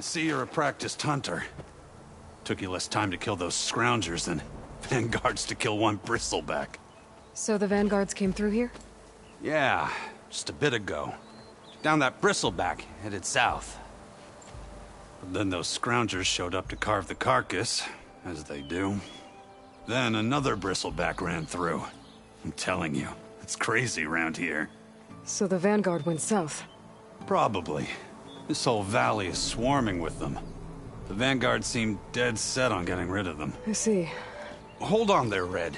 see you're a practiced hunter. Took you less time to kill those scroungers than vanguards to kill one bristleback. So the vanguards came through here? Yeah, just a bit ago. Down that bristleback, headed south. But then those scroungers showed up to carve the carcass, as they do. Then another bristleback ran through. I'm telling you, it's crazy around here. So the vanguard went south? Probably. This whole valley is swarming with them. The vanguard seemed dead set on getting rid of them. I see. Hold on there, Red.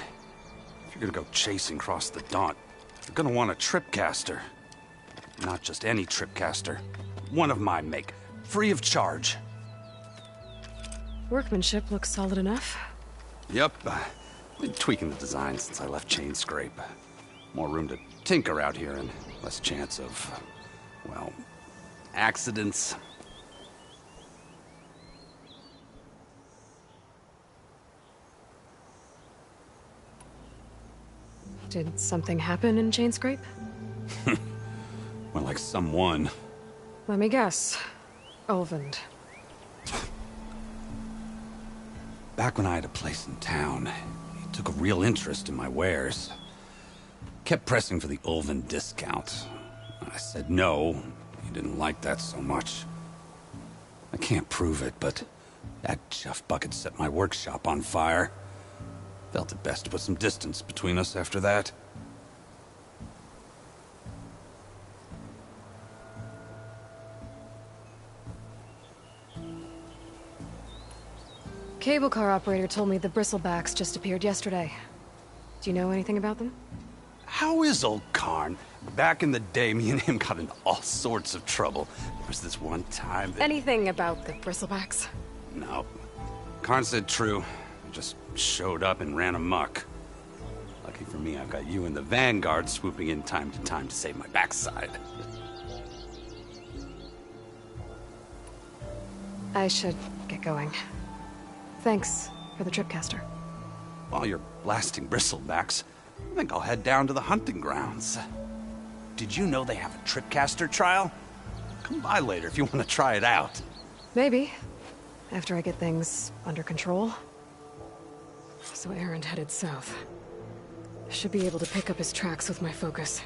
If you're gonna go chasing across the Daunt, you're gonna want a tripcaster. Not just any tripcaster. One of my make. Free of charge. Workmanship looks solid enough. Yep. Been tweaking the design since I left Chain Scrape. More room to tinker out here and less chance of, well, accidents. Did something happen in Chain Scrape? Well, like someone. Let me guess. Ulvund. Back when I had a place in town, he took a real interest in my wares. Kept pressing for the Ulvund discount. I said no. He didn't like that so much. I can't prove it, but that chuff bucket set my workshop on fire. Felt it best to put some distance between us after that. Cable car operator told me the bristlebacks just appeared yesterday. Do you know anything about them? How is old Karn? Back in the day, me and him got into all sorts of trouble. There was this one time that... Anything about the bristlebacks? No. Karn said true. Just showed up and ran amok. Lucky for me, I've got you and the Vanguard swooping in time to time to save my backside. I should get going. Thanks for the tripcaster. While you're blasting bristlebacks, I think I'll head down to the hunting grounds. Did you know they have a tripcaster trial? Come by later if you want to try it out. Maybe. After I get things under control. So Aaron headed south. Should be able to pick up his tracks with my focus.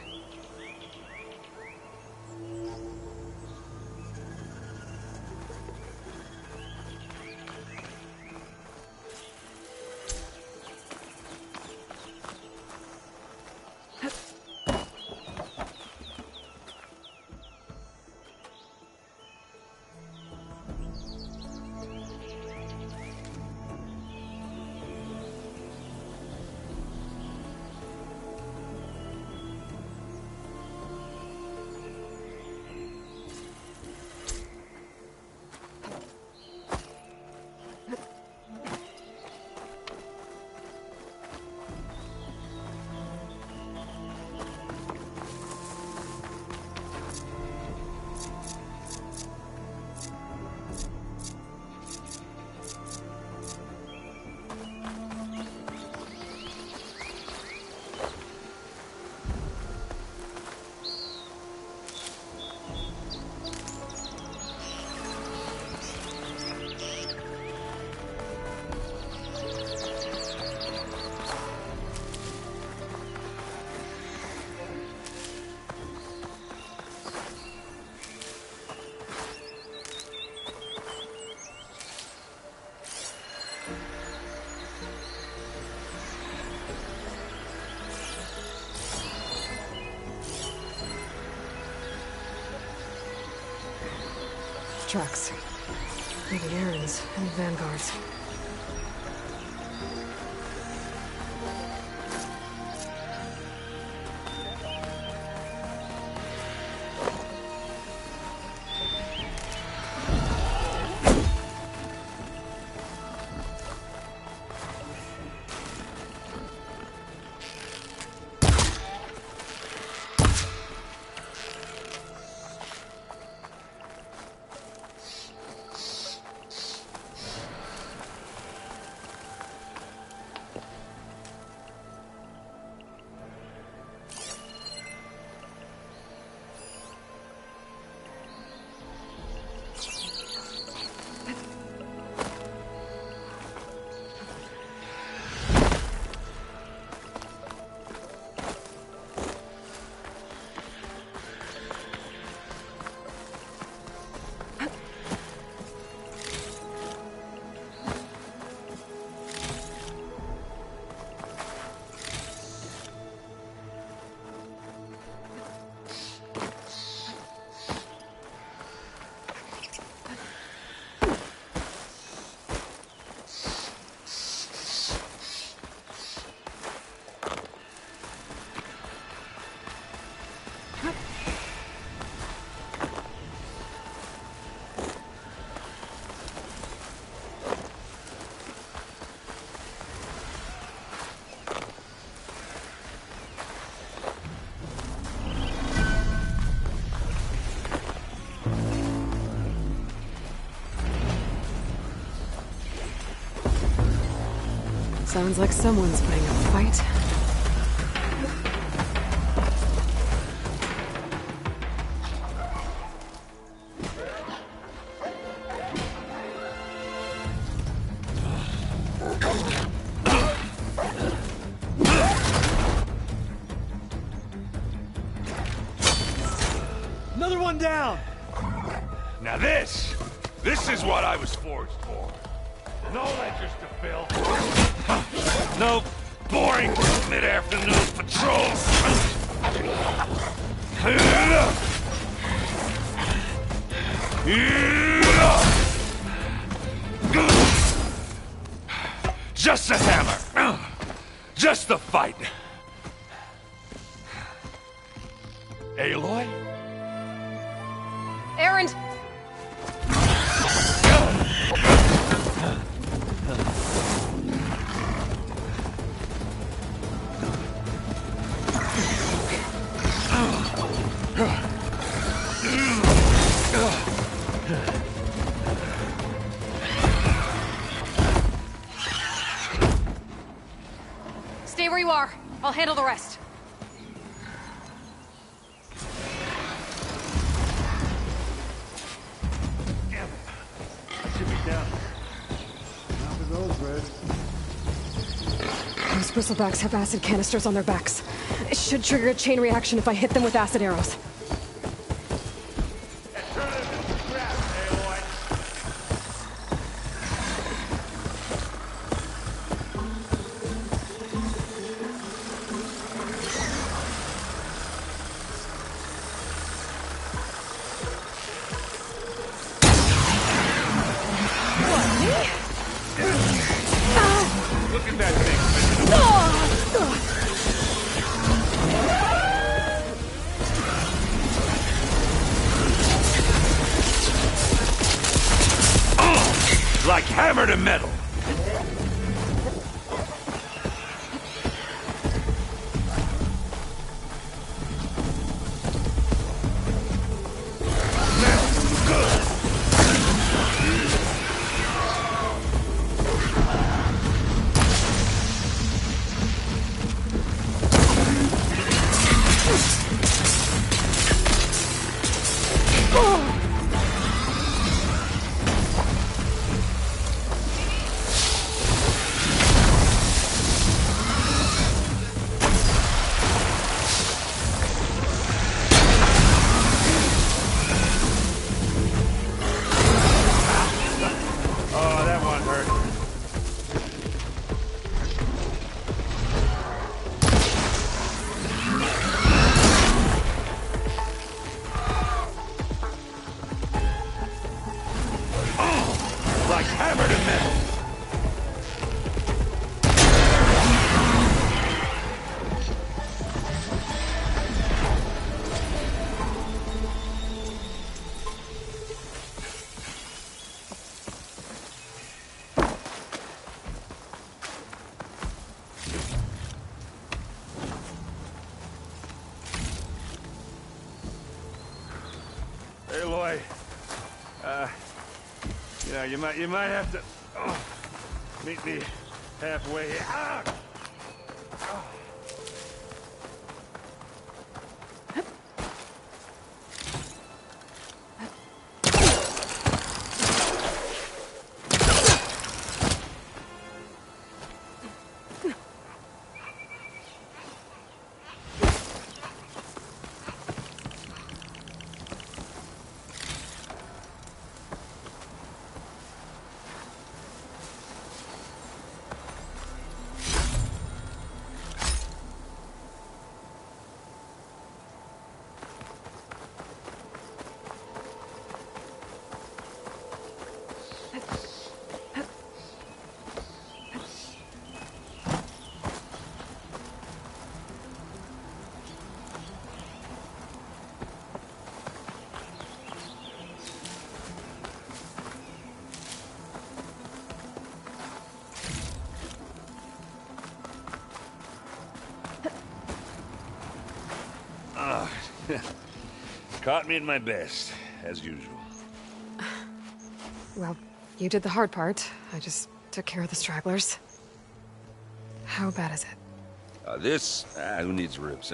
Trucks. Maybe Aaron's and Vanguard's. Sounds like someone's putting up a fight. Another one down! Now this is what I was forged for. No ledgers to fill. No boring mid-afternoon patrols. Just a hammer. Just the fight. Aloy? Erend! Stay where you are. I'll handle the rest. Those bristlebacks have acid canisters on their backs. It should trigger a chain reaction if I hit them with acid arrows. Look at that thing. Like hammer to metal. Oh, that one hurt. Oh, like hammer to metal. Aloy, you might have to meet me halfway here. Ah! Caught me at my best, as usual. Well, you did the hard part. I just took care of the stragglers. How bad is it? Who needs ribs?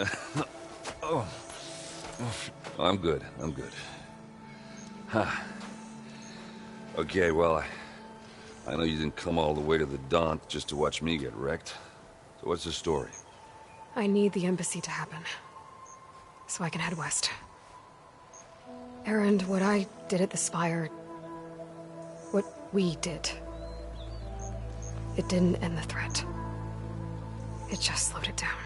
Oh, I'm good. I'm good. Huh. Okay, well, I know you didn't come all the way to the Daunt just to watch me get wrecked. So what's the story? I need the embassy to happen, so I can head west. Erend, what I did at the Spire... what we did... it didn't end the threat. It just slowed it down.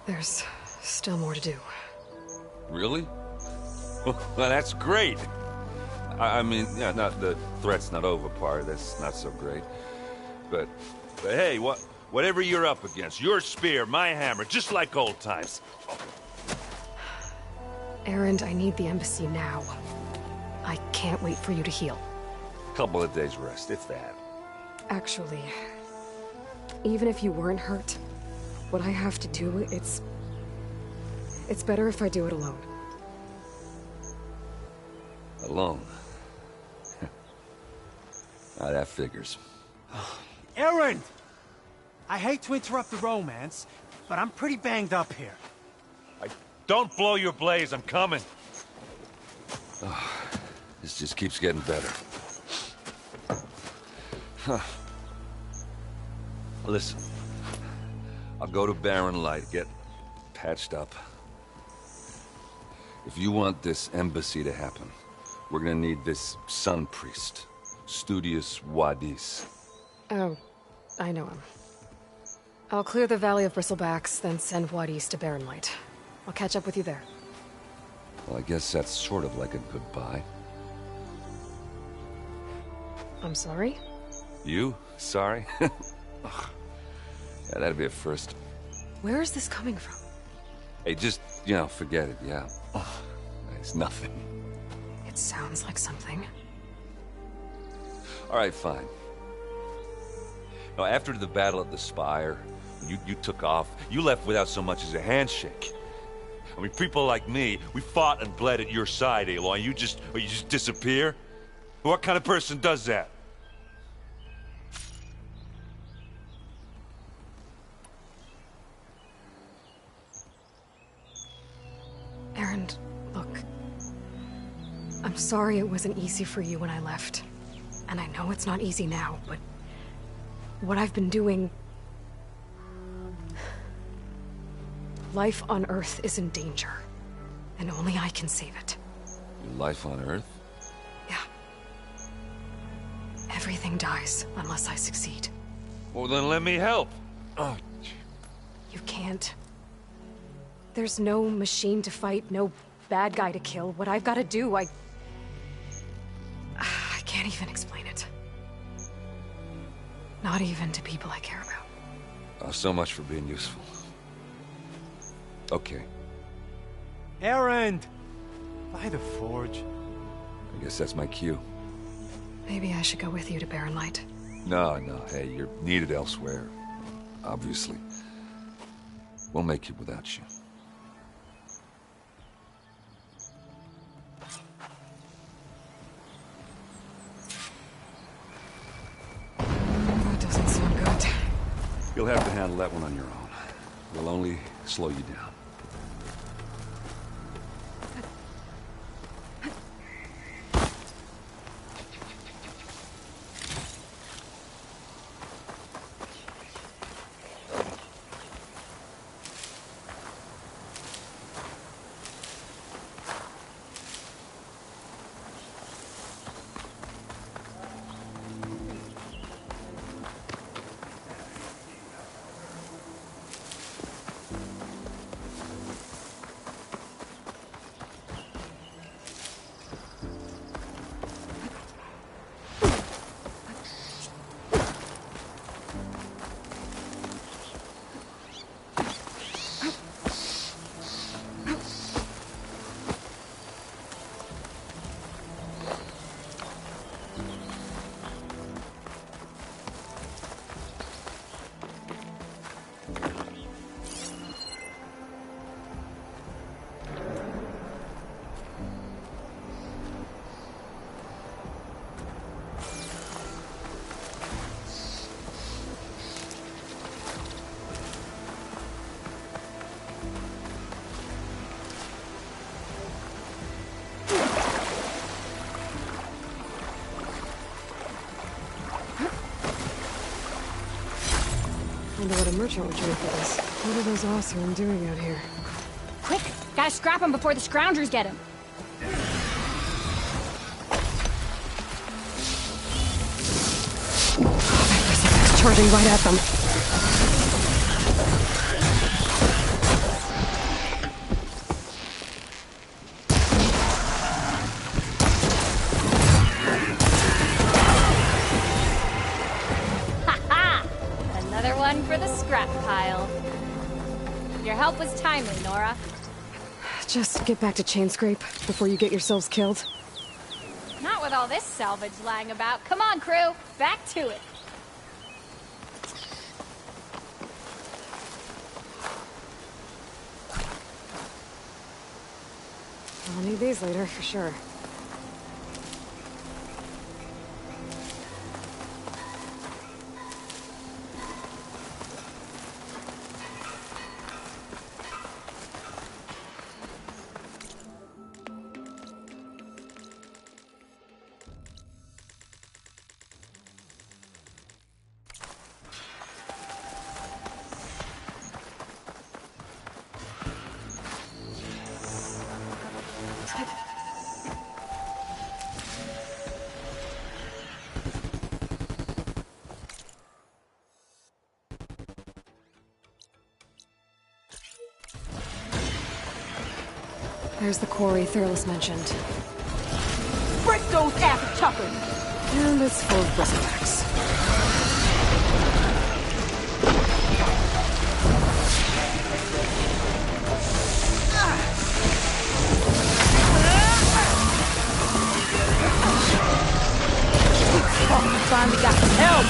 There's still more to do. Really? Well, that's great. I mean, yeah, not the threat's not over part. That's not so great. But hey, whatever you're up against, your spear, my hammer, just like old times. Erend, I need the embassy now. I can't wait for you to heal. Couple of days rest, if that. Actually, even if you weren't hurt, what I have to do, it's better if I do it alone. Alone? That figures. Erend! I hate to interrupt the romance, but I'm pretty banged up here. Don't blow your blaze, I'm coming. This just keeps getting better. Huh. Listen, I'll go to Barren Light, get patched up. If you want this embassy to happen, we're gonna need this sun priest, Studius Wadis. Oh, I know him. I'll clear the Valley of Bristlebacks, then send Wadis to Barren Light. I'll catch up with you there. Well, I guess that's sort of like a goodbye. I'm sorry? You? Sorry? Ugh. Yeah, that'd be a first. Where is this coming from? Hey, just, forget it, yeah. Ugh. It's nothing. It sounds like something. All right, fine. Now, after the battle at the Spire, you took off. You left without so much as a handshake. I mean, people like me, we fought and bled at your side, Aloy. You just disappear? What kind of person does that? Erend, look. I'm sorry it wasn't easy for you when I left. And I know it's not easy now, but... what I've been doing... life on Earth is in danger. And only I can save it. Your life on Earth? Yeah. Everything dies unless I succeed. Well, then let me help. Oh, You can't. There's no machine to fight, no bad guy to kill. What I've got to do, I can't even explain it. Not even to people I care about. oh, so much for being useful. Okay, Erend! By the Forge. I guess that's my cue. Maybe I should go with you to Barren Light. No, hey, you're needed elsewhere. Obviously. We'll make it without you. That doesn't sound good. You'll have to handle that one on your own. We'll only slow you down. merchant would trade for this. What are those Oseram doing out here? Quick! Gotta scrap him before the scroungers get him! Charging right at them. Ha-ha! Another one for the scrap pile. Your help was timely, Nora. Just get back to Chainscrape before you get yourselves killed. Not with all this salvage lying about. Come on, crew! Back to it! I'll need these later, for sure. There's the quarry Thurles mentioned. Break those ass chuckers! And it's full of bristlecks. Oh, finally got some help!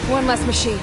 One less machine.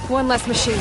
One less machine.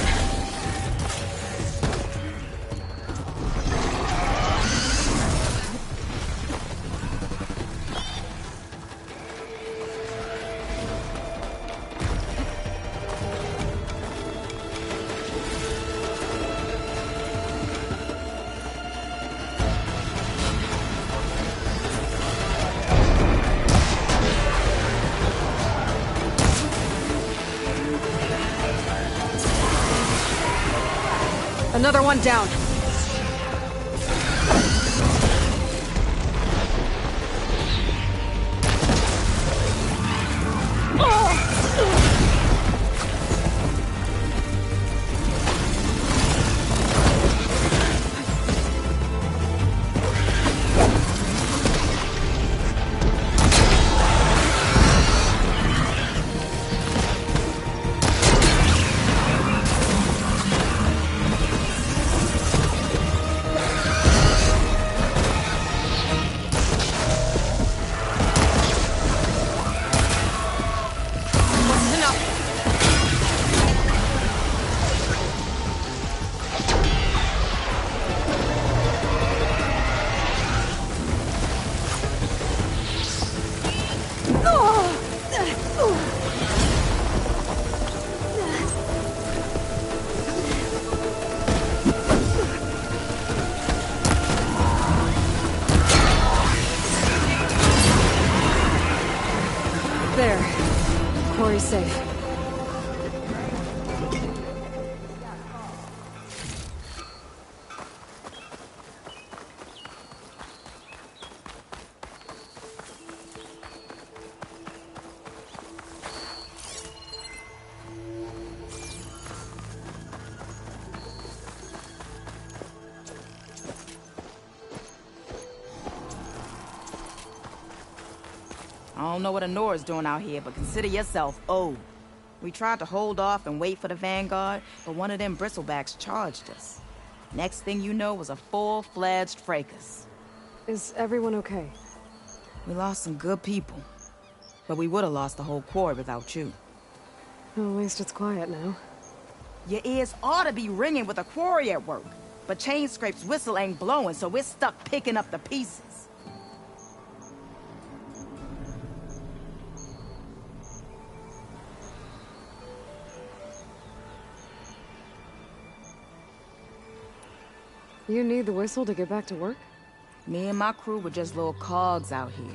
Another one down. Quarry's safe. I don't know what Honora's doing out here, but consider yourself owed. We tried to hold off and wait for the Vanguard, but one of them bristlebacks charged us. Next thing you know was a full-fledged fracas. Is everyone okay? We lost some good people, but we would have lost the whole quarry without you. Well, at least it's quiet now. Your ears ought to be ringing with a quarry at work, but Chainscrape's whistle ain't blowing, so we're stuck picking up the pieces. You need the whistle to get back to work? Me and my crew were just little cogs out here.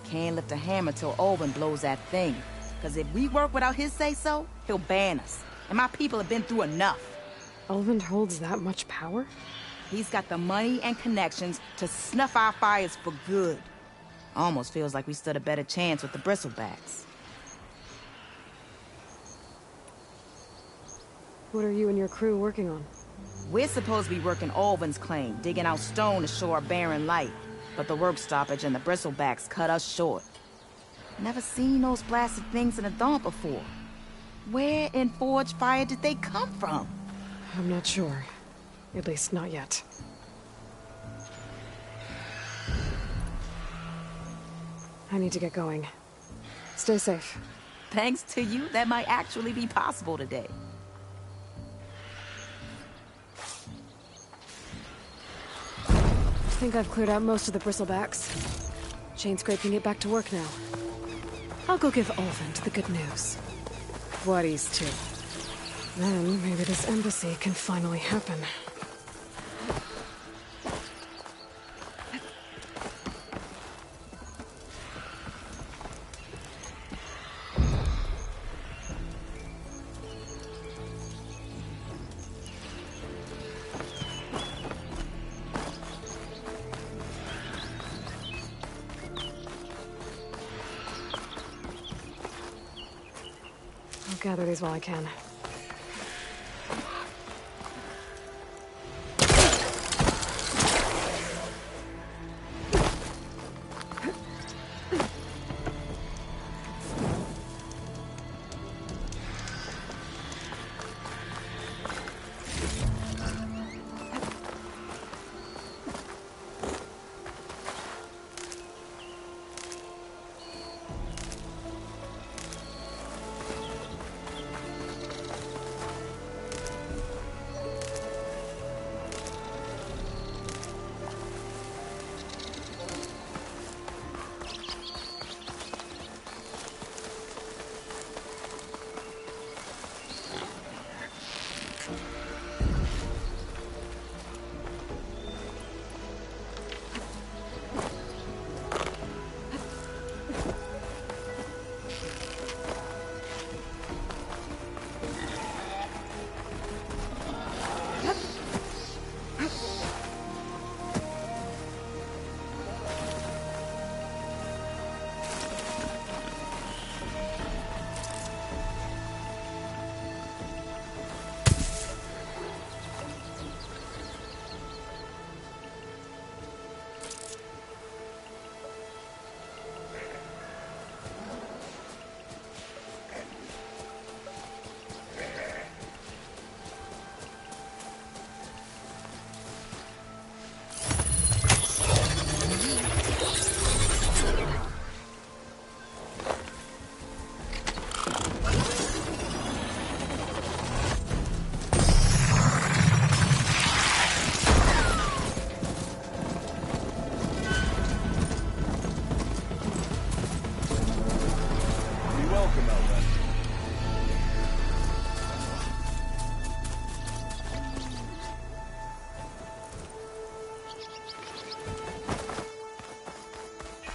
Can't lift a hammer till Olvin blows that thing. Cause if we work without his say-so, he'll ban us. And my people have been through enough. Olvin holds that much power? He's got the money and connections to snuff our fires for good. Almost feels like we stood a better chance with the bristlebacks. What are you and your crew working on? We're supposed to be working Olvin's claim, digging out stone to show our barren light. But the work stoppage and the bristlebacks cut us short. Never seen those blasted things in the dawn before. Where in Forge Fire did they come from? I'm not sure. At least not yet. I need to get going. Stay safe. Thanks to you, that might actually be possible today. I think I've cleared out most of the bristlebacks. Chainscrape can get back to work now. I'll go give Olvin the good news. What he's to. Then maybe this embassy can finally happen. Gather these while I can.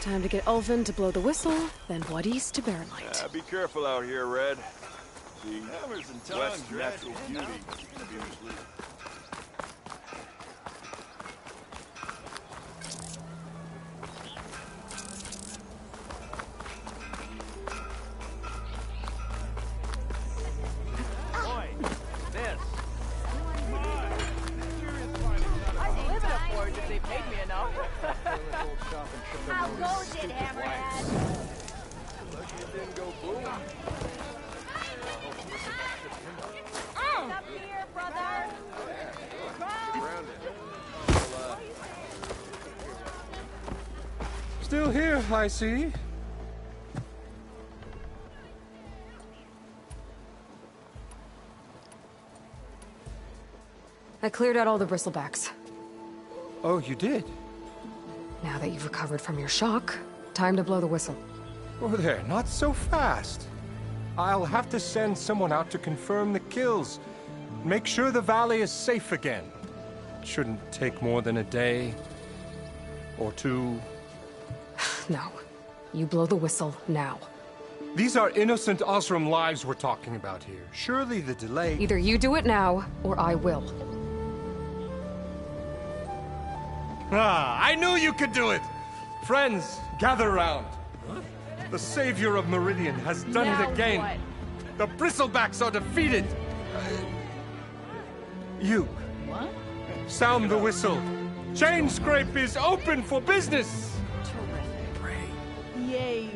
Time to get Ulvin to blow the whistle, then what east to Barrenlight. Be careful out here, Red. The hammers and tongues, natural beauty. How goes it, Hammerhead? Up here, brother. Still here, I see. I cleared out all the bristlebacks. Oh, you did? Now that you've recovered from your shock, time to blow the whistle. Oh, there, not so fast. I'll have to send someone out to confirm the kills. Make sure the valley is safe again. Shouldn't take more than a day. Or two. No. You blow the whistle now. These are innocent Osram lives we're talking about here. Surely the delay... Either you do it now, or I will. Ah, I knew you could do it! Friends, gather round. The savior of Meridian has done it again. What? The bristlebacks are defeated. You. What? Sound the whistle. Chain Scrape is open for business. Yay.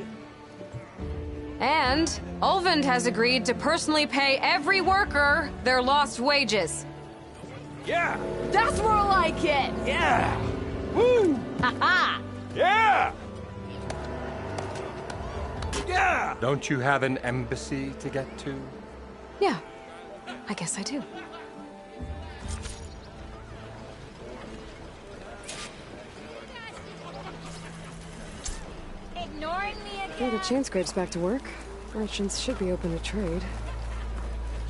And Ulvin has agreed to personally pay every worker their lost wages. Yeah! That's more like it! Yeah! Woo! Ha-ha! Yeah! Yeah! Don't you have an embassy to get to? Yeah, I guess I do. Ignoring me Get again? the chain scrapes back to work. Merchants should be open to trade.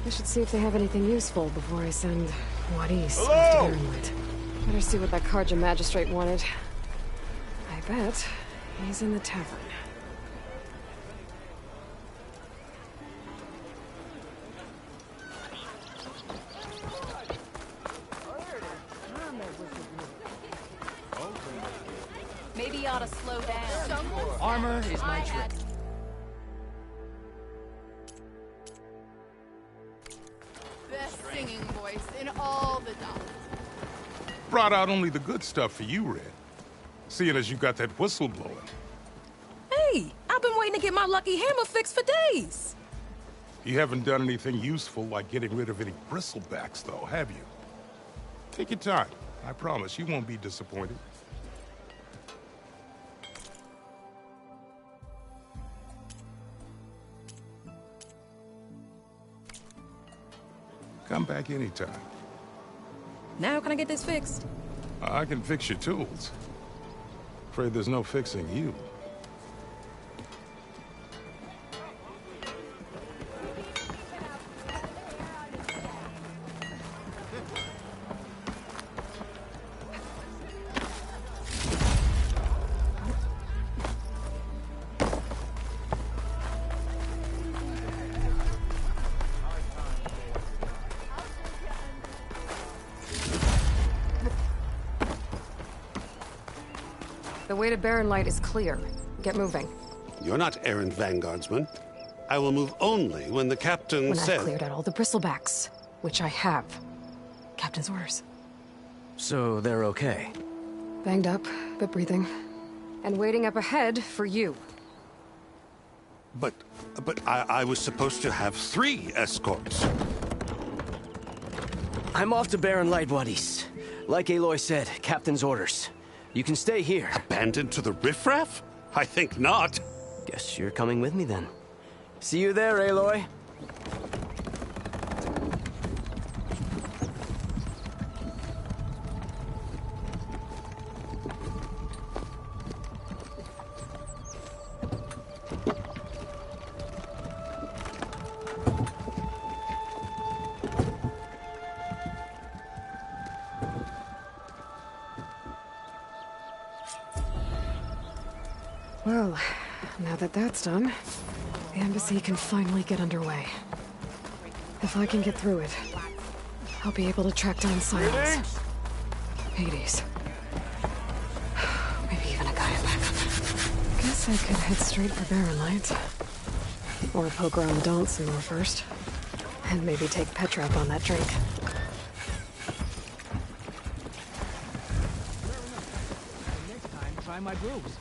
I should see if they have anything useful before I send Wadis to Hello? Barrenlight. Better see what that Karja magistrate wanted. I bet he's in the tavern. Maybe you ought to slow down. Armor is my trick. Best singing voice in all the dolls. Brought out only the good stuff for you, Red. Seeing as you got that whistle blowing. Hey, I've been waiting to get my lucky hammer fixed for days. You haven't done anything useful like getting rid of any bristlebacks, though, have you? Take your time. I promise you won't be disappointed. Come back anytime. Now can I get this fixed? I can fix your tools. Afraid there's no fixing you. The way to Barrenlight is clear. Get moving. You're not errant vanguardsman. I will move only when the captain When says... I've cleared out all the bristlebacks, which I have. Captain's orders. So they're okay. Banged up, but breathing. And waiting up ahead for you. But I was supposed to have 3 escorts. I'm off to Barrenlight, Wadis. Like Aloy said, captain's orders. You can stay here. Abandoned to the riffraff? I think not. Guess you're coming with me then. See you there, Aloy. Well, now that that's done, the embassy can finally get underway. If I can get through it, I'll be able to track down Silence. Hades. Maybe even a guy at backup. Guess I could head straight for Barren Light. Or poke around the Daunt some more first. And maybe take Petrap on that drink. Next time, try my brews.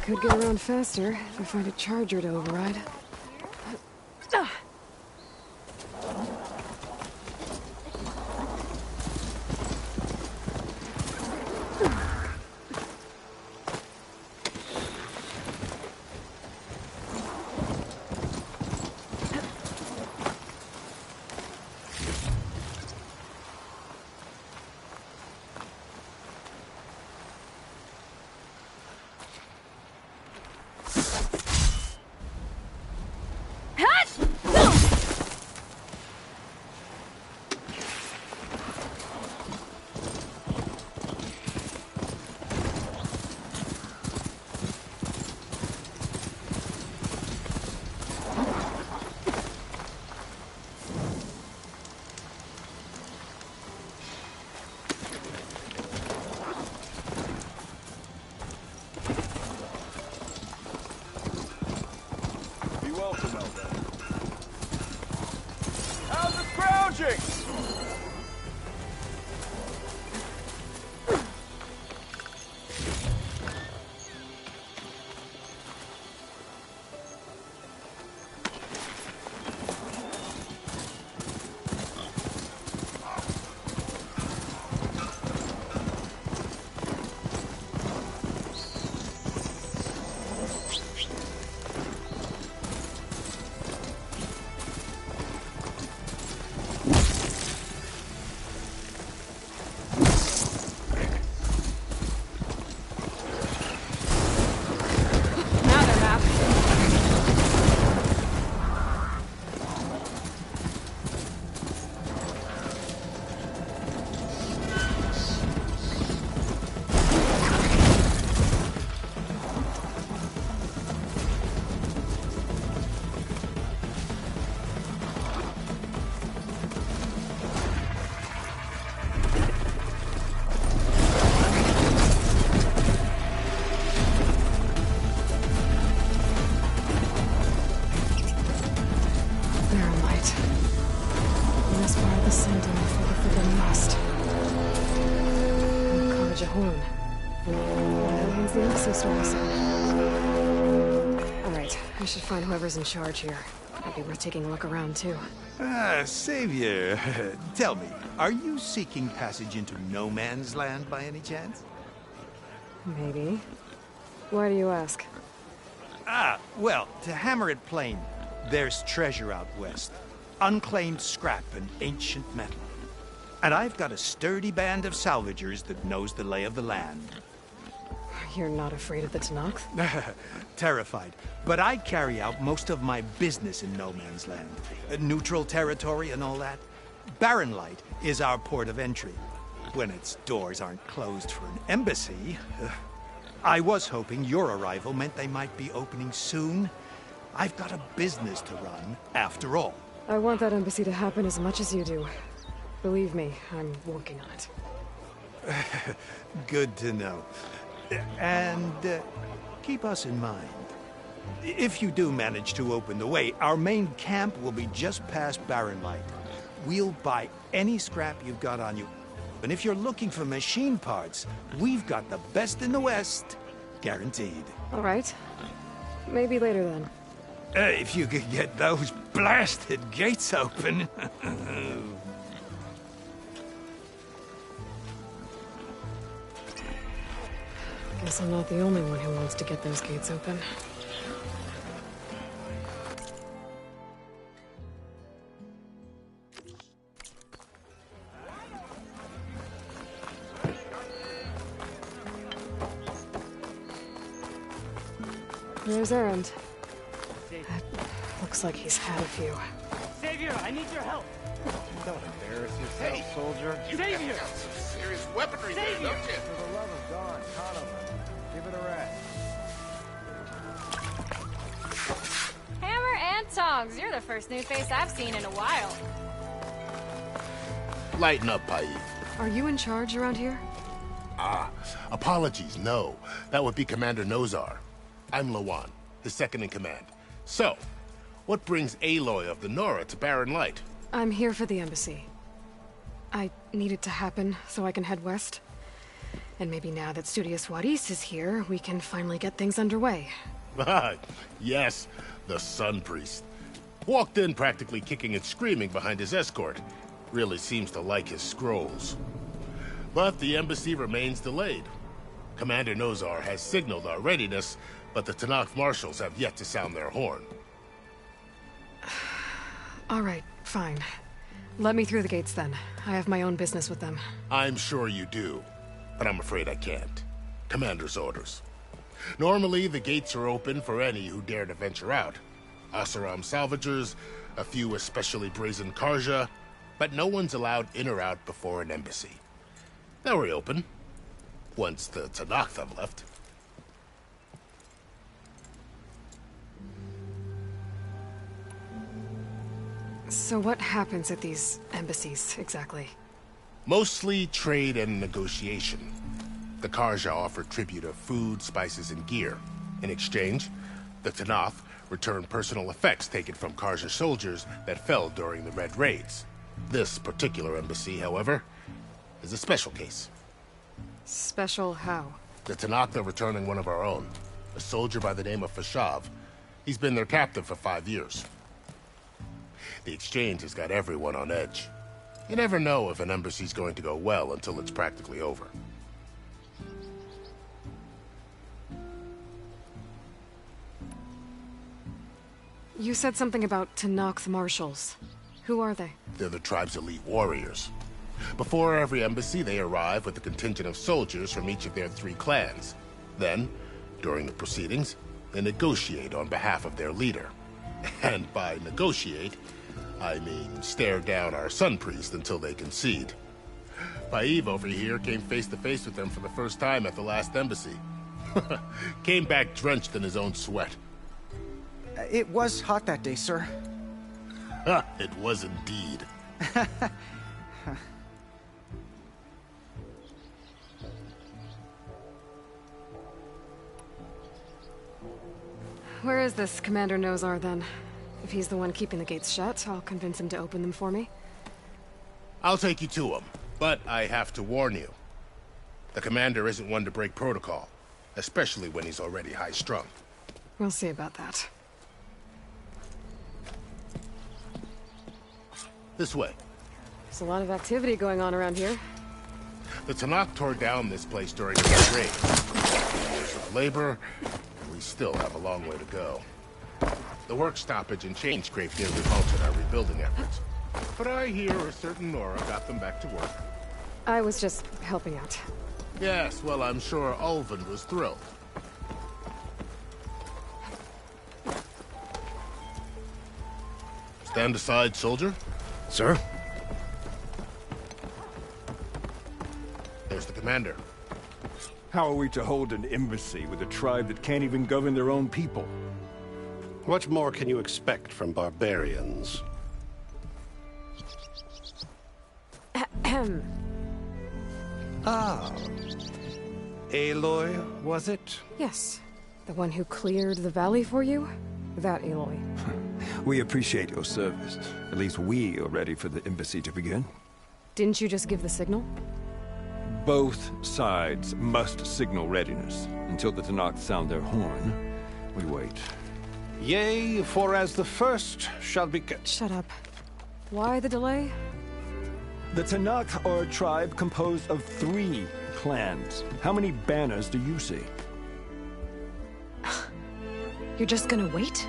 Could get around faster if I find a charger to override. Alright, I should find whoever's in charge here. Might be worth taking a look around, too. Savior, tell me, are you seeking passage into no man's land by any chance? Maybe. Why do you ask? Well, to hammer it plain, there's treasure out west. Unclaimed scrap and ancient metal. And I've got a sturdy band of salvagers that knows the lay of the land. You're not afraid of the Tenakth? Terrified. But I carry out most of my business in no man's land. Neutral territory and all that. Barren Light is our port of entry. When its doors aren't closed for an embassy. I was hoping your arrival meant they might be opening soon. I've got a business to run, after all. I want that embassy to happen as much as you do. Believe me, I'm working on it. Good to know. And keep us in mind. If you do manage to open the way, our main camp will be just past Barren Light. We'll buy any scrap you've got on you. And if you're looking for machine parts, we've got the best in the West. Guaranteed. All right. Maybe later then. If you could get those blasted gates open. Guess I'm not the only one who wants to get those gates open. There's Erend. Looks like he's had a few. Savior, I need your help. Don't embarrass yourself, soldier. Savior! Got some serious weaponry there, don't you? For the love of God, Conover, give it a rest. Hammer and tongs. You're the first new face I've seen in a while. Lighten up, Paif. Are you in charge around here? Apologies, no. That would be Commander Nozar. I'm Lawan, his second in command. So, what brings Aloy of the Nora to Barren Light? I'm here for the embassy. I need it to happen so I can head west. And maybe now that Studious Wadis is here, we can finally get things underway. Yes, the Sun Priest. Walked in practically kicking and screaming behind his escort. Really seems to like his scrolls. But the embassy remains delayed. Commander Nozar has signaled our readiness, but the Tanakh marshals have yet to sound their horn. All right, fine. Let me through the gates then. I have my own business with them. I'm sure you do, but I'm afraid I can't. Commander's orders. Normally, the gates are open for any who dare to venture out. Asaram salvagers, a few especially brazen Karja, but no one's allowed in or out before an embassy. They'll reopen, once the Tanakh have left. So what happens at these embassies, exactly? Mostly trade and negotiation. The Karja offer tribute of food, spices, and gear. In exchange, the Tanakh return personal effects taken from Karja soldiers that fell during the Red Raids. This particular embassy, however, is a special case. Special how? The Tanakh are returning one of our own, a soldier by the name of Fashav. He's been their captive for 5 years. The exchange has got everyone on edge. You never know if an embassy's going to go well until it's practically over. You said something about Tanakh marshals. Who are they? They're the tribe's elite warriors. Before every embassy, they arrive with a contingent of soldiers from each of their 3 clans. Then, during the proceedings, they negotiate on behalf of their leader. And by negotiate, I mean stare down our Sun Priest until they concede. Paif over here came face to face with them for the first time at the last embassy. Came back drenched in his own sweat. It was hot that day, sir. It was indeed. Where is this Commander Nozar, then? If he's the one keeping the gates shut, I'll convince him to open them for me. I'll take you to him, but I have to warn you. The commander isn't one to break protocol, especially when he's already high-strung. We'll see about that. This way. There's a lot of activity going on around here. The Tanakh tore down this place during the Red Raid. Years of labor, and we still have a long way to go. The work stoppage and chain scrape nearly halted our rebuilding efforts. But I hear a certain Nora got them back to work. I was just helping out. Yes, well, I'm sure Ulvin was thrilled. Stand aside, soldier. Sir? There's the commander. How are we to hold an embassy with a tribe that can't even govern their own people? What more can you expect from barbarians? Ah. Aloy, was it? Yes. The one who cleared the valley for you? That Aloy. We appreciate your service. At least we are ready for the embassy to begin. Didn't you just give the signal? Both sides must signal readiness. Until the Tanakh sound their horn, we wait. Yea, for as the first shall be kept. Shut up. Why the delay? The Tanakh are a tribe composed of 3 clans. How many banners do you see? You're just gonna wait?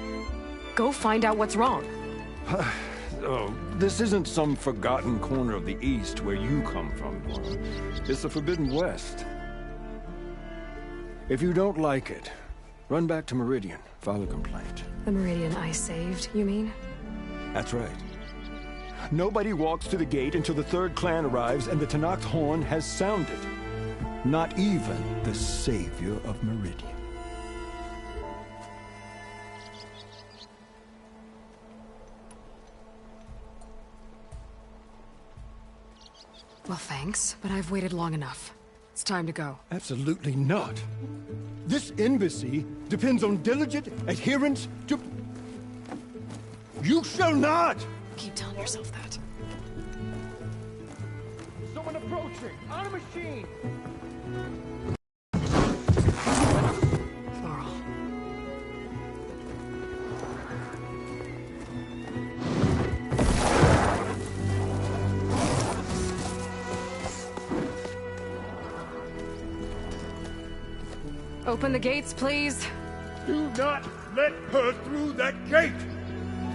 Go find out what's wrong. Oh, this isn't some forgotten corner of the East where you come from, Laura. It's the Forbidden West. If you don't like it, run back to Meridian, file a complaint. The Meridian I saved, you mean? That's right. Nobody walks to the gate until the 3rd clan arrives and the Tanakh's horn has sounded. Not even the savior of Meridian. Well, thanks, but I've waited long enough. It's time to go. Absolutely not. This embassy depends on diligent adherence to... You shall not! Keep telling yourself that. Someone approaching! On a machine! Laurel. Open the gates, please. Do not let her through that gate!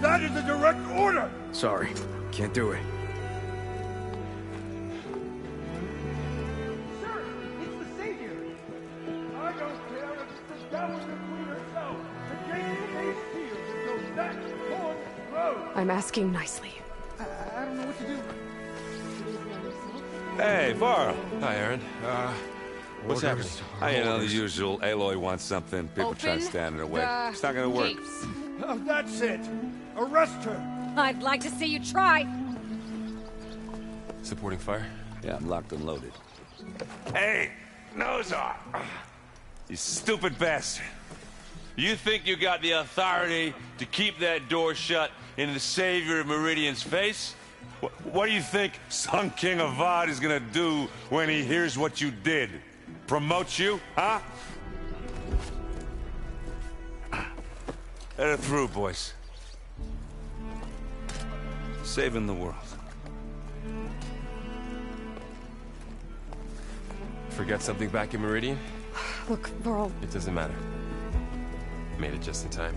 That is a direct order! Sorry, can't do it. Sir, it's the Savior! I don't care if it's the Dowager Queen herself! The gate stays sealed until that horn blows! I'm asking nicely. I don't know what to do. Hey, Varl. Hi, Aaron. What's happening? You know, the usual. Aloy wants something. People try to stand in her way. It's not gonna work. Oh, that's it! Arrest her! I'd like to see you try. Supporting fire? Yeah, I'm locked and loaded. Hey, nose off! You stupid bastard. You think you got the authority to keep that door shut in the savior of Meridian's face? What do you think Sun King Avad is gonna do when he hears what you did? Promote you, huh? Let her through, boys. Saving the world. Forget something back in Meridian? Look, Varl. It doesn't matter. Made it just in time.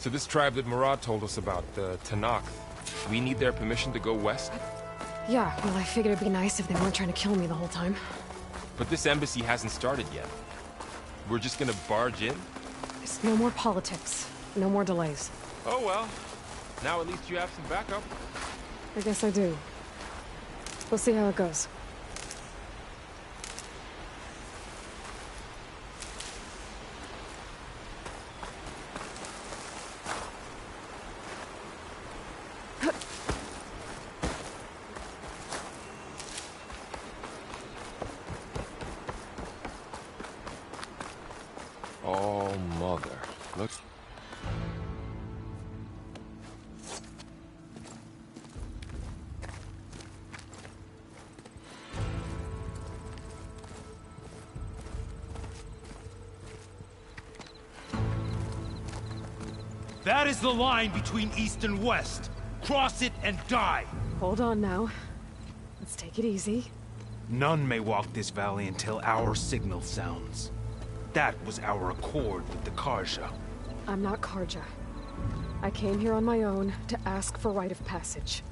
So this tribe that Murad told us about, the Tanakh, we need their permission to go west? Yeah, well, I figured it'd be nice if they weren't trying to kill me the whole time. But this embassy hasn't started yet. We're just gonna barge in? There's no more politics. No more delays. Oh well. Now at least you have some backup. I guess I do. We'll see how it goes. Oh, mother. Look. That is the line between East and West. Cross it and die. Hold on now. Let's take it easy. None may walk this valley until our signal sounds. That was our accord with the Karja. I'm not Karja. I came here on my own to ask for rite of passage.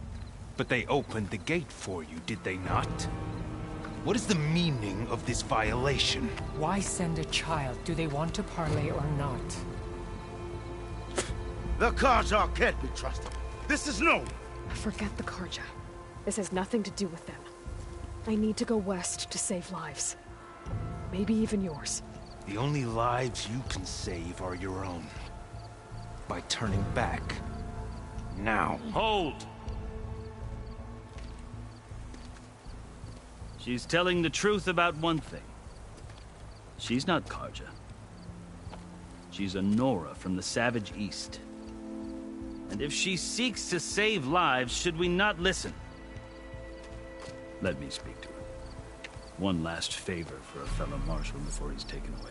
But they opened the gate for you, did they not? What is the meaning of this violation? Why send a child? Do they want to parley or not? The Karja can't be trusted. This is known. Forget the Karja. This has nothing to do with them. I need to go west to save lives. Maybe even yours. The only lives you can save are your own. By turning back. Now. Hold! She's telling the truth about one thing. She's not Karja. She's a Nora from the Savage East. And if she seeks to save lives, should we not listen? Let me speak to her. One last favor for a fellow marshal before he's taken away.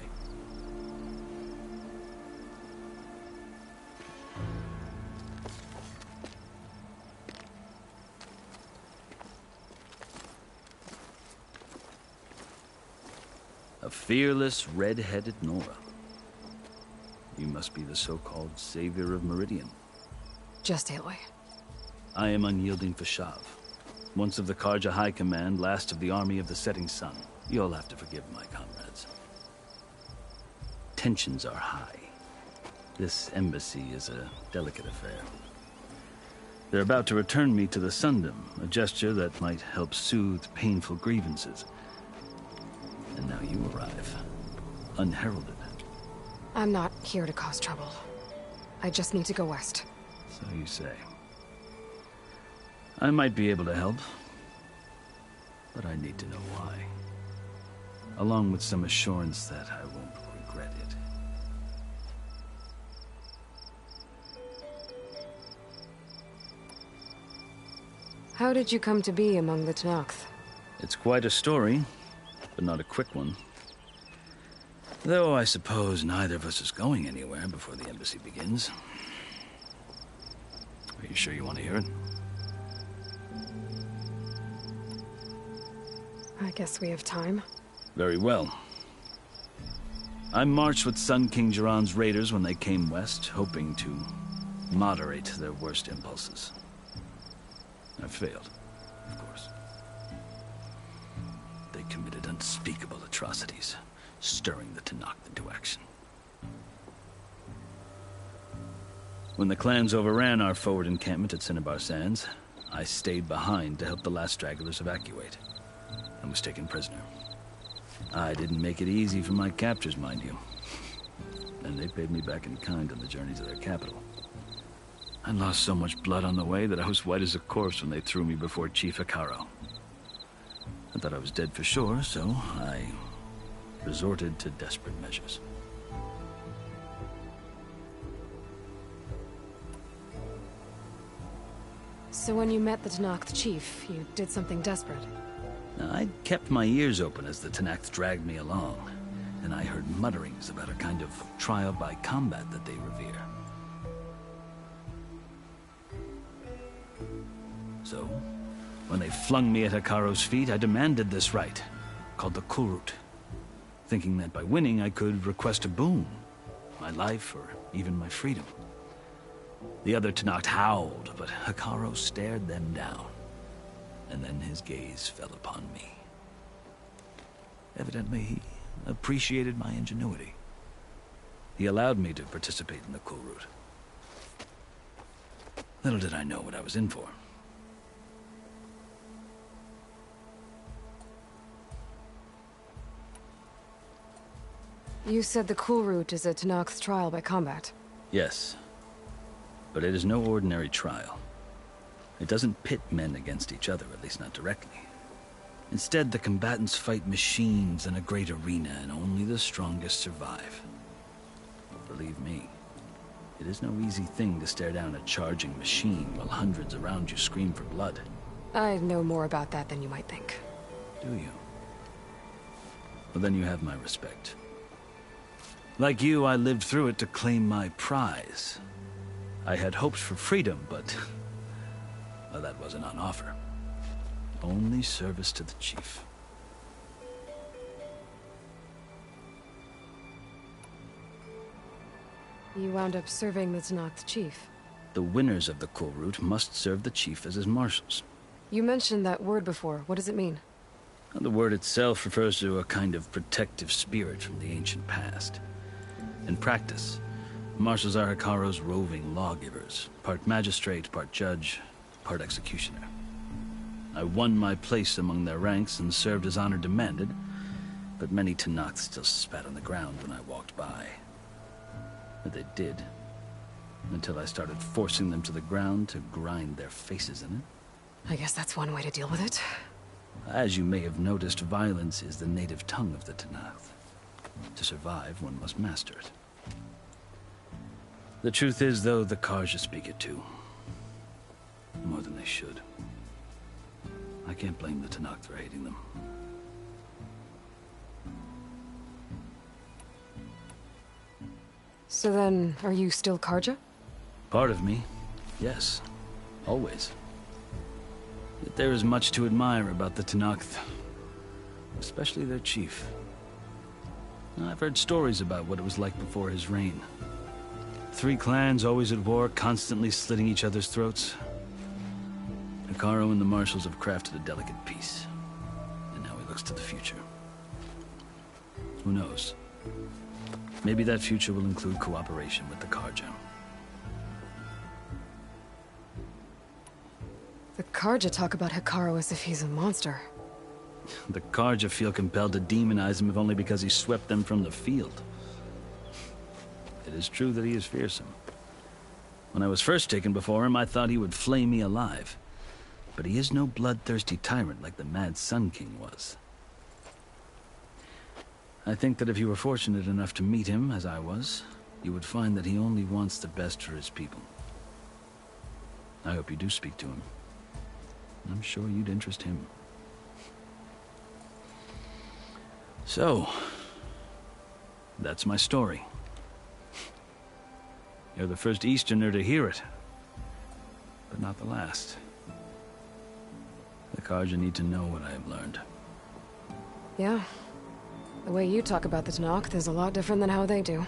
A fearless, red-headed Nora. You must be the so-called savior of Meridian. Just Aloy. I am unyielding Fashav. Once of the Karja High Command, last of the army of the setting sun. You'll have to forgive my comrades. Tensions are high. This embassy is a delicate affair. They're about to return me to the Sundom, a gesture that might help soothe painful grievances. And now you arrive, unheralded. I'm not here to cause trouble. I just need to go west. So you say. I might be able to help, but I need to know why. Along with some assurance that I won't regret it. How did you come to be among the Tenakth? It's quite a story, but not a quick one. Though I suppose neither of us is going anywhere before the embassy begins. Are you sure you want to hear it? I guess we have time. Very well. I marched with Sun King Jiran's raiders when they came west, hoping to moderate their worst impulses. I failed, of course. They committed unspeakable atrocities, stirring the Tenakth into action. When the clans overran our forward encampment at Cinnabar Sands, I stayed behind to help the last stragglers evacuate, and was taken prisoner. I didn't make it easy for my captors, mind you. And they paid me back in kind on the journey to their capital. I lost so much blood on the way that I was white as a corpse when they threw me before Chief Hekaro. I thought I was dead for sure, so I resorted to desperate measures. So when you met the Tenakth chief, you did something desperate? Now, I'd kept my ears open as the Tenakth dragged me along, and I heard mutterings about a kind of trial by combat that they revere. So, when they flung me at Hekaro's feet, I demanded this right, called the Kulrut, thinking that by winning I could request a boon, my life or even my freedom. The other Tenakth howled, but Hekaro stared them down, and then his gaze fell upon me. Evidently, he appreciated my ingenuity. He allowed me to participate in the Kulrut. Little did I know what I was in for. You said the Kulrut is a Tenakth trial by combat. Yes. But it is no ordinary trial. It doesn't pit men against each other, at least not directly. Instead, the combatants fight machines in a great arena, and only the strongest survive. Believe me, it is no easy thing to stare down a charging machine while hundreds around you scream for blood. I know more about that than you might think. Do you? Well, then you have my respect. Like you, I lived through it to claim my prize. I had hoped for freedom, but well, that wasn't on offer. Only service to the chief. You wound up serving the Tenakth chief. The winners of the Kulrut must serve the chief as his marshals. You mentioned that word before. What does it mean? Well, the word itself refers to a kind of protective spirit from the ancient past. In practice, marshals are Hekaro's roving lawgivers, part magistrate, part judge, part executioner. I won my place among their ranks and served as honor demanded, but many Tenakth still spat on the ground when I walked by. But they did, until I started forcing them to the ground to grind their faces in it. I guess that's one way to deal with it. As you may have noticed, violence is the native tongue of the Tenakth. To survive, one must master it. The truth is, though, the Karja speak it too. More than they should. I can't blame the Tanakh for hating them. So then, are you still Karja? Part of me, yes. Always. Yet there is much to admire about the Tanakh, especially their chief. I've heard stories about what it was like before his reign. 3 clans always at war, constantly slitting each other's throats. Hekarro and the Marshals have crafted a delicate peace, and now he looks to the future. Who knows? Maybe that future will include cooperation with the Karja. The Karja talk about Hekarro as if he's a monster. The Karja feel compelled to demonize him if only because he swept them from the field. It is true that he is fearsome. When I was first taken before him, I thought he would flay me alive. But he is no bloodthirsty tyrant like the Mad Sun King was. I think that if you were fortunate enough to meet him, as I was, you would find that he only wants the best for his people. I hope you do speak to him. I'm sure you'd interest him. So, that's my story. You're the first Easterner to hear it, but not the last. The Karja need to know what I have learned. Yeah. The way you talk about the Tanakh is a lot different than how they do.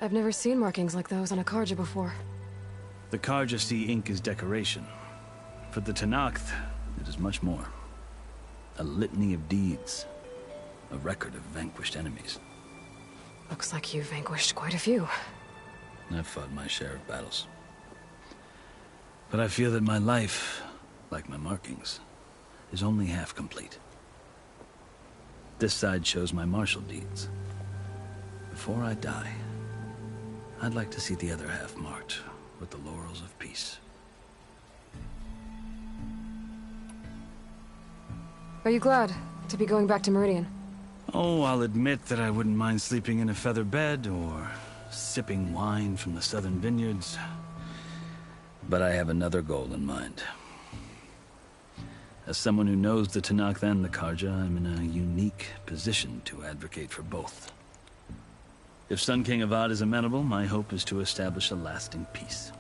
I've never seen markings like those on a Karja before. The Karja see ink as decoration. For the Tanakh, it is much more. A litany of deeds. A record of vanquished enemies. Looks like you've vanquished quite a few. I've fought my share of battles. But I feel that my life, like my markings, is only half complete. This side shows my martial deeds. Before I die, I'd like to see the other half marked with the laurels of peace. Are you glad to be going back to Meridian? Oh, I'll admit that I wouldn't mind sleeping in a feather bed or sipping wine from the southern vineyards. But I have another goal in mind. As someone who knows the Tanakh and the Karja, I'm in a unique position to advocate for both. If Sun King Avad is amenable, my hope is to establish a lasting peace.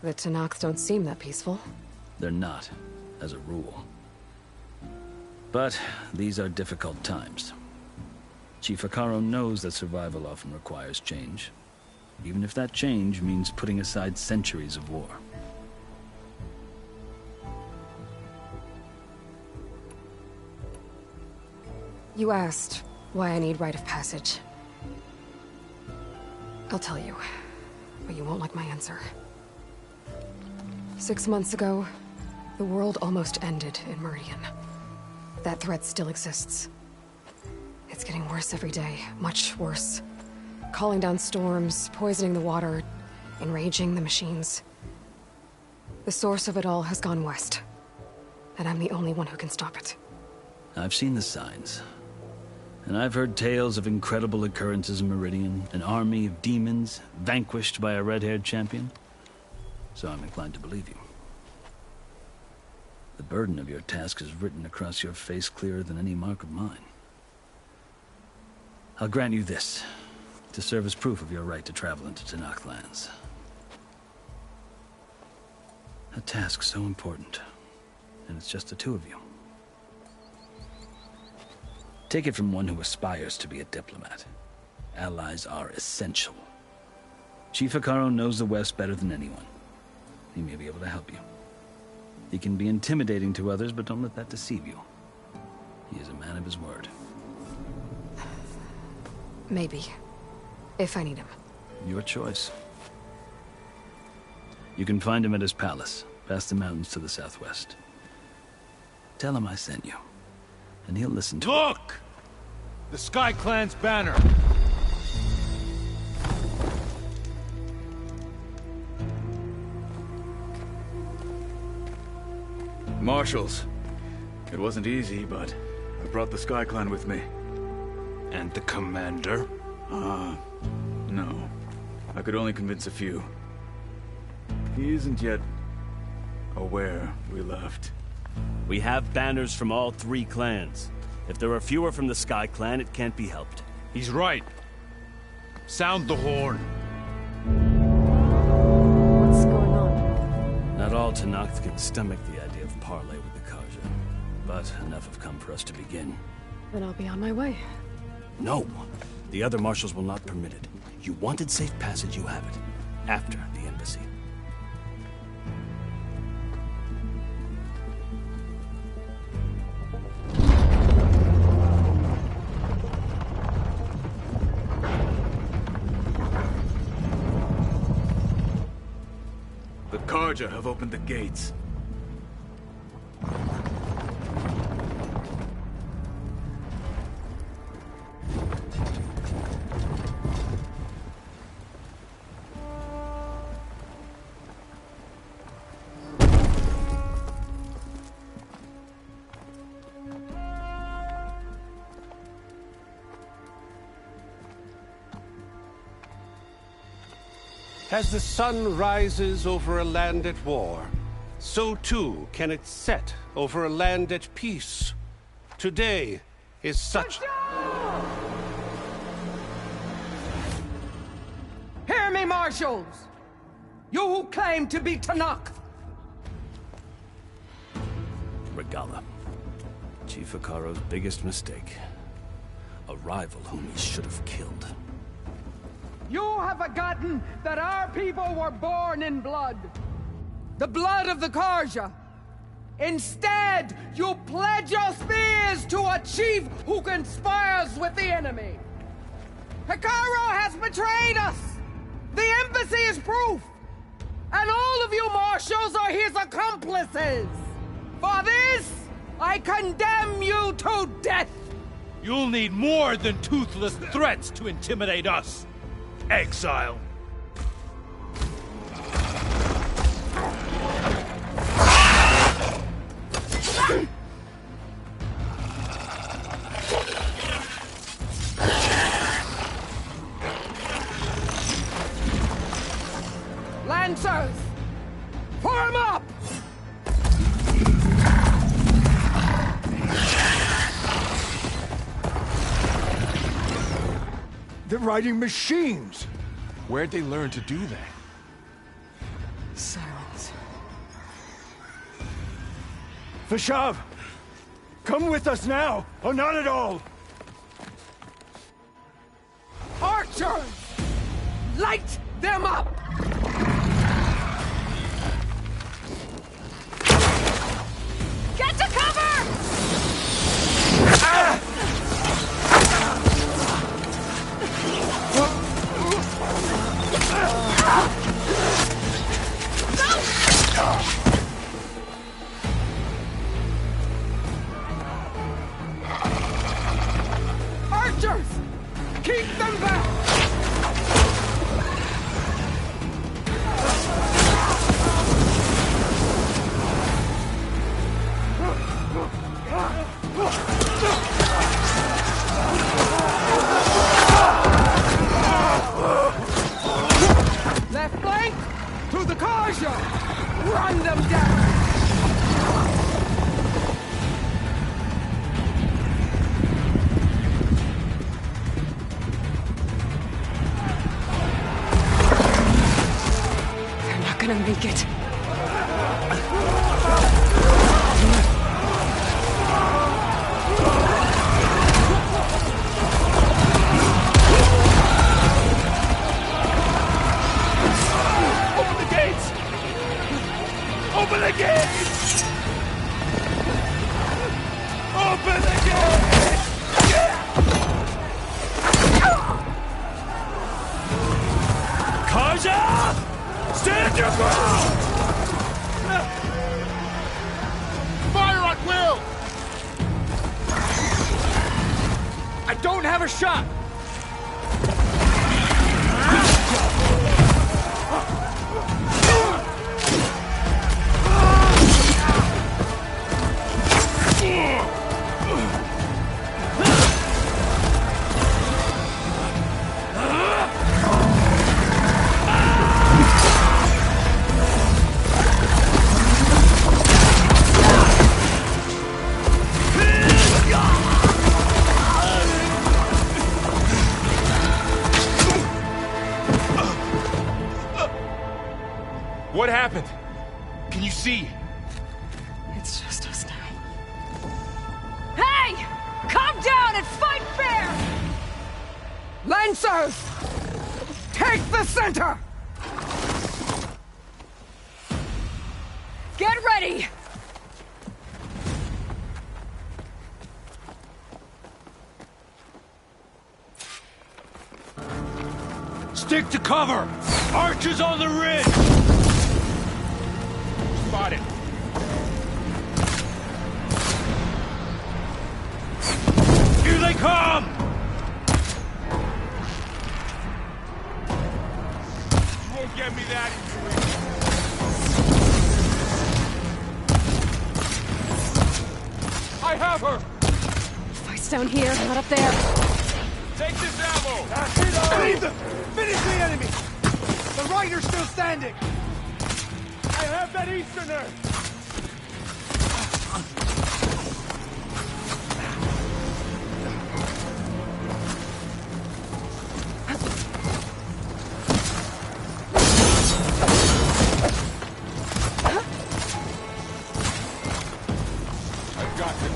The Tanakh don't seem that peaceful. They're not, as a rule. But these are difficult times. Chief Hekarro knows that survival often requires change, even if that change means putting aside centuries of war. You asked why I need rite of passage. I'll tell you, but you won't like my answer. 6 months ago, the world almost ended in Meridian. That threat still exists. It's getting worse every day, much worse. Calling down storms, poisoning the water, enraging the machines. The source of it all has gone west, and I'm the only one who can stop it. I've seen the signs. And I've heard tales of incredible occurrences in Meridian, an army of demons vanquished by a red-haired champion. So I'm inclined to believe you. The burden of your task is written across your face clearer than any mark of mine. I'll grant you this, to serve as proof of your right to travel into Tanakh lands. A task so important, and it's just the two of you. Take it from one who aspires to be a diplomat. Allies are essential. Chief Hekarro knows the West better than anyone. He may be able to help you. He can be intimidating to others, but don't let that deceive you. He is a man of his word. Maybe. If I need him. Your choice. You can find him at his palace, past the mountains to the southwest. Tell him I sent you, and he'll listen to Look! The Sky Clan's banner! Marshals, It wasn't easy, but I brought the Sky Clan with me. And the commander? No. I could only convince a few. He isn't yet aware we left. We have banners from all 3 clans. If there are fewer from the Sky Clan, it can't be helped. He's right. Sound the horn. What's going on? Not all Tenakth can stomach the idea of parley with the Karja, but enough have come for us to begin. Then I'll be on my way. No! The other marshals will not permit it. You wanted safe passage, you have it. After the embassy. The Karja have opened the gates. As the sun rises over a land at war, so too can it set over a land at peace. Today is such... Hear me, marshals! You who claim to be Tenakth! Regala. Chief Hikaro's biggest mistake. A rival whom he should have killed. You have forgotten that our people were born in blood. The blood of the Karja. Instead, you pledge your spears to a chief who conspires with the enemy. Hikaro has betrayed us! The embassy is proof! And all of you marshals are his accomplices! For this, I condemn you to death! You'll need more than toothless threats to intimidate us. Exile. Lancers! Form up! They're riding machines! Where'd they learn to do that? Silence. Vashav! Come with us now, or not at all! Archers! Light them up! Get to cover! Ah! Archers! Keep them back! Left flank to the Karja! Run them down! They're not gonna make it. Open the gates! Open the gates! Open the gates! Karja! Stand your ground! Fire at will! I don't have a shot! happened? Can you see? It's just us now. Hey! Calm down and fight fair! Lancers! Take the center! Get ready! Stick to cover! Archers on the ridge! Spotted. Here they come! Won't get me that easily. I have her! Fight's down here, not up there. Take this ammo! Leave them! Finish the enemy! The rider's still standing! I have that Easterner! I've got him.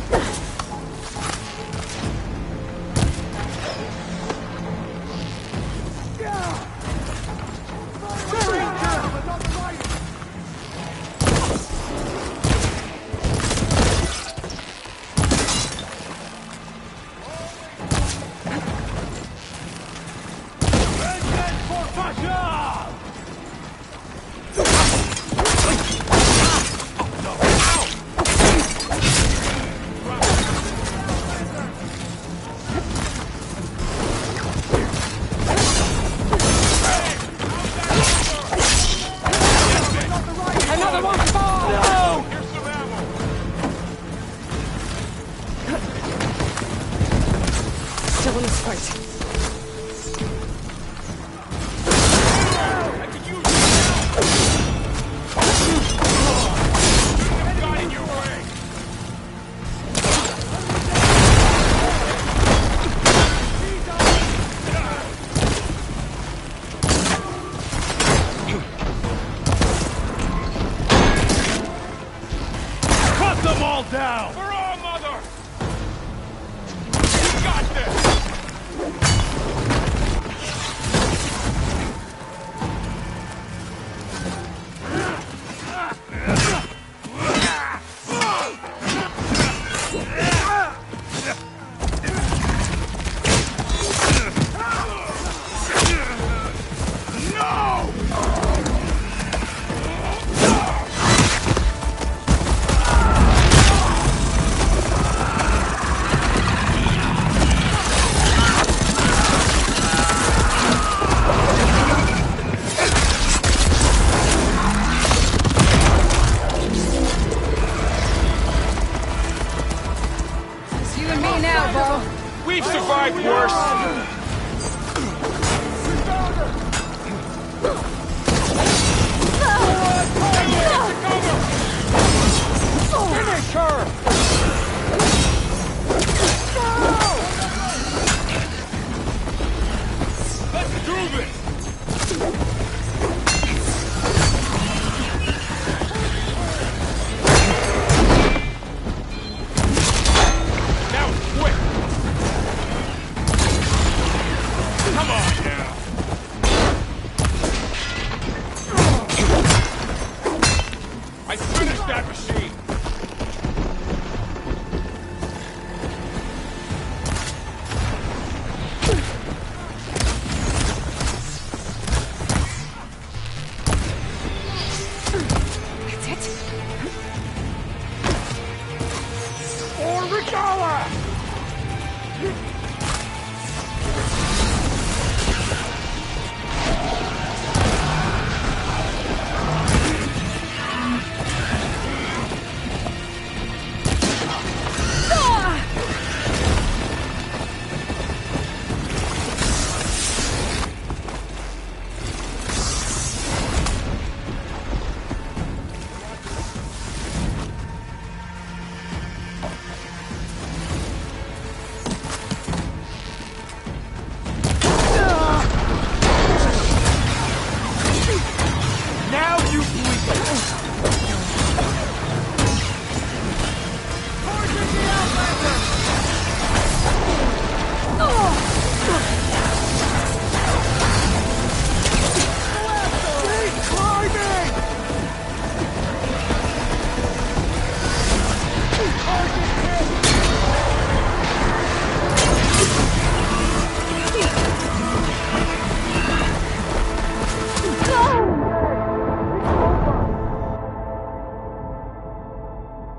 Another one fall! No! Here's some ammo. Still in this fight. I can use it now. Got in your way. Cut them all down! For our mother! You got this! It's you and me now, Bo. We've survived worse. Finish her! Let's do this!